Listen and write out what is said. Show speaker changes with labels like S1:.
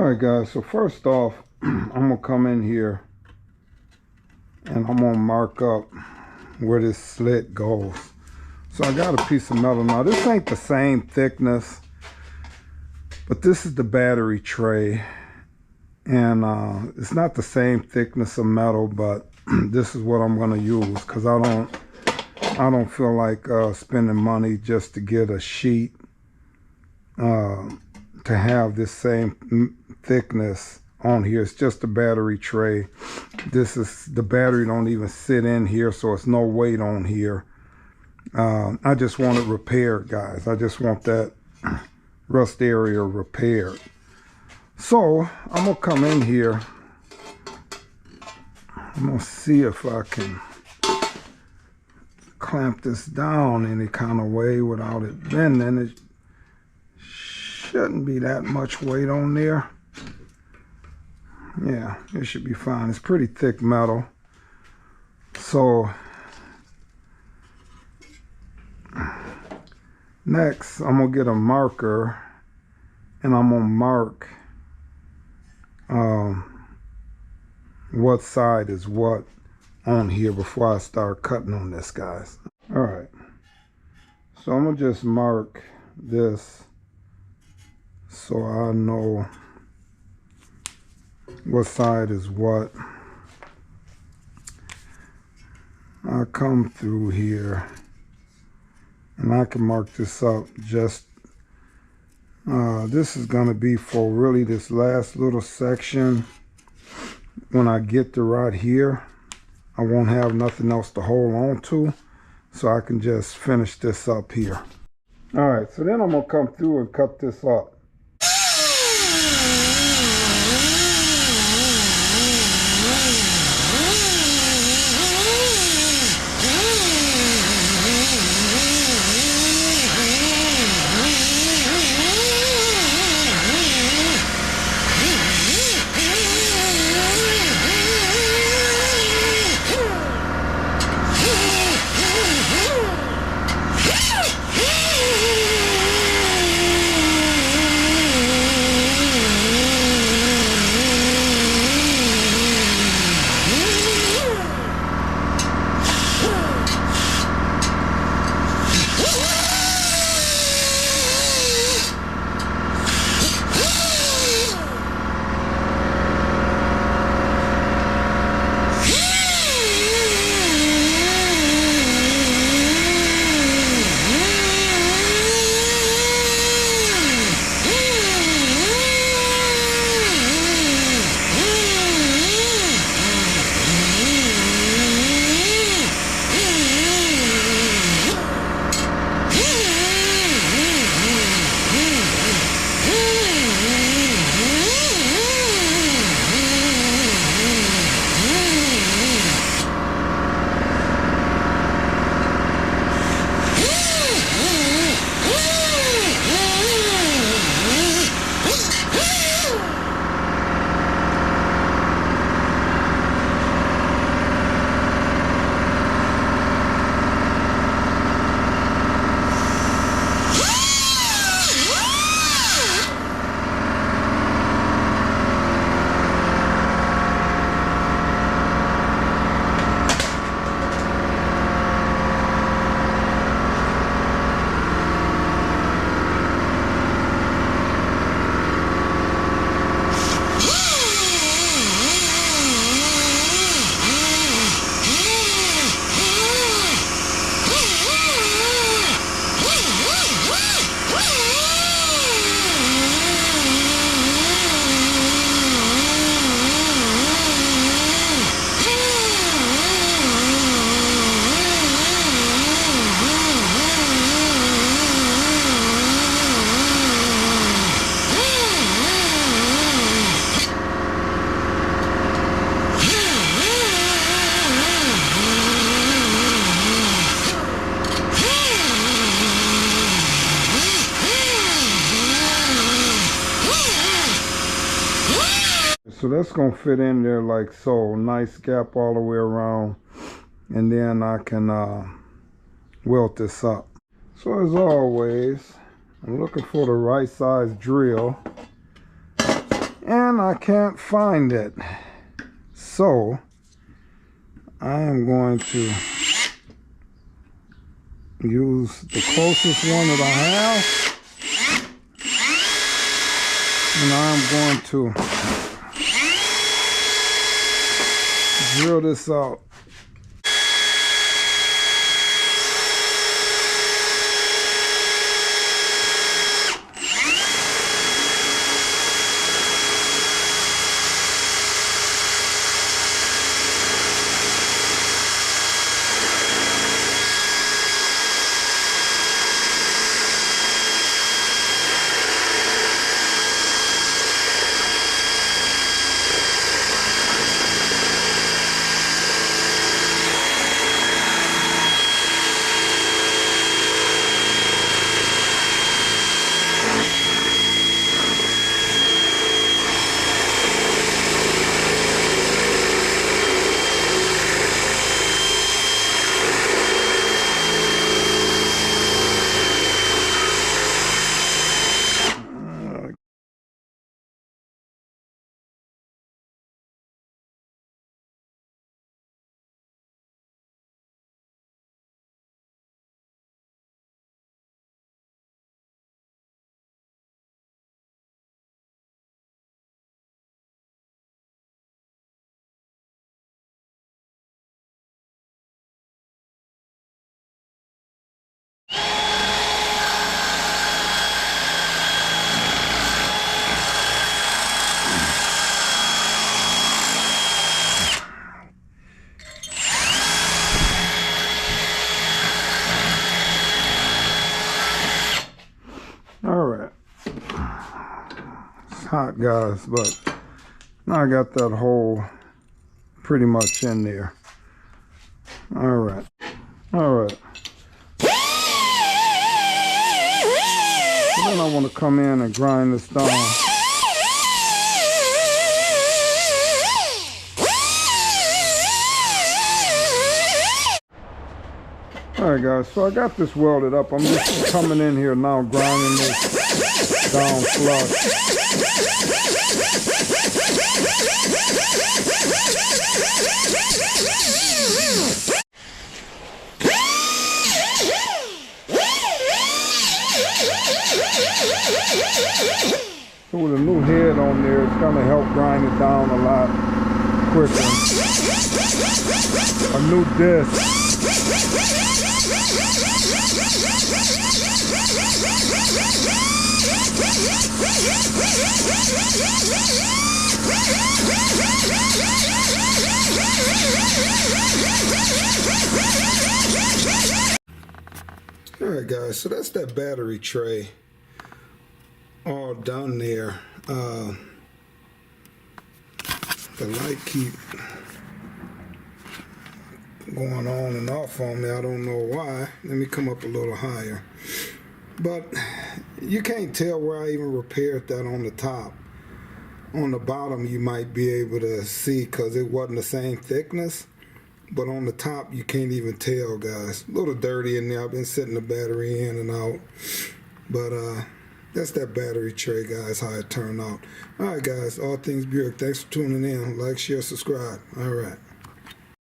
S1: Alright guys, so first off, I'm going to come in here and I'm going to mark up where this slit goes. So I got a piece of metal. Now this ain't the same thickness, but this is the battery tray. And it's not the same thickness of metal, but this is what I'm going to use because I don't feel like spending money just to get a sheet to have this same thickness on here. It's just a battery tray. This is the battery don't even sit in here, so it's no weight on here. I just want it repaired, guys. I just want that rust area repaired. So I'm gonna come in here. I'm gonna see if I can clamp this down any kind of way without it bending. It shouldn't be that much weight on there. Yeah, it should be fine. It's pretty thick metal. So next I'm gonna get a marker and I'm gonna mark what side is what on here before I start cutting on this, guys. All right, so I'm gonna just mark this so I know what side is what. I come through here and I can mark this up. Just this is gonna be for really this last little section. When I get to right here, I won't have nothing else to hold on to, so I can just finish this up here. All right, so then I'm gonna come through and cut this up. So that's gonna fit in there like so. Nice gap all the way around, and then I can weld this up. So as always, I'm looking for the right size drill, and I can't find it. So I am going to use the closest one that I have, and I'm going to drill this out. Alright, it's hot, guys, but now I got that hole pretty much in there. Alright. So then I want to come in and grind this down. Alright guys, so I got this welded up. I'm just coming in here now, grinding this down flush. So with a new head on there, it's going to help grind it down a lot quicker. A new disc. Alright guys, so that's that battery tray all done there. The light keep going on and off on me. I don't know why. Let me come up a little higher. But you can't tell where I even repaired that on the top. On the bottom you might be able to see because it wasn't the same thickness. But on the top you can't even tell, guys. A little dirty in there. I've been setting the battery in and out. But that's that battery tray, guys, how it turned out. Alright guys, all things Buick. Thanks for tuning in. Like, share, subscribe. Alright.